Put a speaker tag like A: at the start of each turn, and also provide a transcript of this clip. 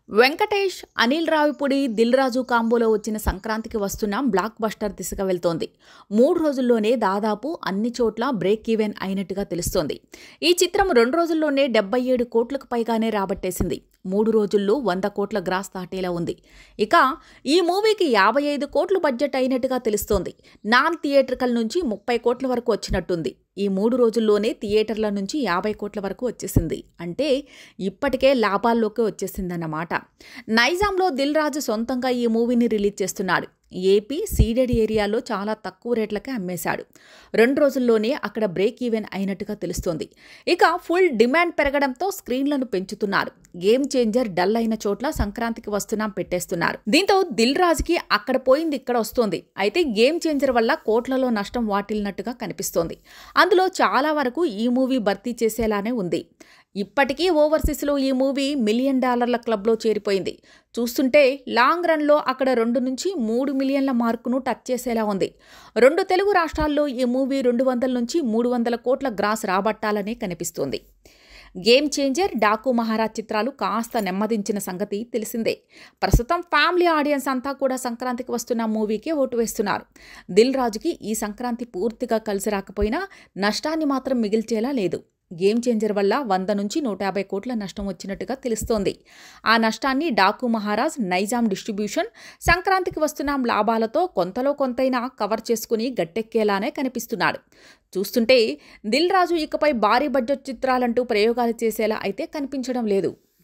A: వెంకటేష్, అనిల్ రావిపూడి, దిల్ రాజు కాంబోలో వచ్చిన సంక్రాంతికి వస్తున్న బ్లాక్ బస్టర్ దిశగా వెళ్తోంది. 3 రోజుల్లోనే దాదాపు అన్ని చోట్ల బ్రేక్ ఈవెన్ అయినట్టుగా తెలుస్తోంది. ఈ చిత్రం 2 రోజుల్లోనే 77 కోట్లకు పైగానే రాబట్టేసింది. 3 రోజుల్లో 100 కోట్ల గ్రాస్ దాటేలా ఉంది. ఇక ఈ మూవీకి 55 కోట్లు బడ్జెట్ అయినట్టుగా తెలుస్తోంది. నాన్ థియేట్రికల్ నుంచి 30 కోట్ల వరకు వచ్చినట్టుంది. ఈ 3 రోజుల్లోనే థియేటర్ల నుంచి 50 కోట్ల వరకు వచ్చేసింది. అంటే ఇప్పటికే లాభాల్లోకి వచ్చేసిందన్నమాట. నైజాంలో దిల్ రాజు సొంతంగా ఈ మూవీని రిలీజ్ చేస్తున్నాడు. ఏపీ సీడెడ్ ఏరియాలో చాలా తక్కువ రేట్లకే అమ్మేశాడు. 2 రోజుల్లోనే అక్కడ బ్రేక్ ఈవెన్ అయినట్టుగా తెలుస్తోంది. ఇక ఫుల్ డిమాండ్ పెరగడంతో స్క్రీన్లను పెంచుతున్నారు. గేమ్ చేంజర్ డల్ అయిన చోట్ల సంక్రాంతికి వస్తున్నాం పెట్టేస్తున్నారు. దీంతో దిల్ రాజుకి అక్కడ పోయింది ఇక్కడ వస్తోంది. అయితే గేమ్ చేంజర్ వల్ల కోట్లలో నష్టం వాటిల్లినట్టుగా కనిపిస్తోంది. అందులో చాలా వరకు ఈ మూవీ భర్తీ చేసేలానే ఉంది. ఇప్పటికీ ఓవర్సీస్లో ఈ మూవీ $1 మిలియన్ క్లబ్లో చేరిపోయింది. చూస్తుంటే లాంగ్ రన్లో అక్కడ 2 నుంచి 3 మిలియన్ల మార్కును టచ్ చేసేలా ఉంది. 2 తెలుగు రాష్ట్రాల్లో ఈ మూవీ 200 నుంచి 300 కోట్ల గ్రాస్ రాబట్టాలనే కనిపిస్తోంది. గేమ్ చేంజర్, డాకు మహారాజ్ చిత్రాలు కాస్త నెమ్మదించిన సంగతి తెలిసిందే. ప్రస్తుతం ఫ్యామిలీ ఆడియన్స్ అంతా కూడా సంక్రాంతికి వస్తున్న మూవీకే ఓటు వేస్తున్నారు. దిల్ రాజుకి ఈ సంక్రాంతి పూర్తిగా కలిసి రాకపోయినా నష్టాన్ని మాత్రం మిగిల్చేలా లేదు. గేమ్ చేంజర్ వల్ల 100 నుంచి 150 కోట్ల నష్టం వచ్చినట్టుగా తెలుస్తోంది. ఆ నష్టాన్ని డాకు మహారాజ్, నైజాం డిస్ట్రిబ్యూషన్, సంక్రాంతికి వస్తున్న లాభాలతో కొంతలో కొంతైనా కవర్ చేసుకుని గట్టెక్కేలానే కనిపిస్తున్నాడు. చూస్తుంటే దిల్ రాజు ఇకపై భారీ బడ్జెట్ చిత్రాలంటూ ప్రయోగాలు చేసేలా అయితే కనిపించడం లేదు.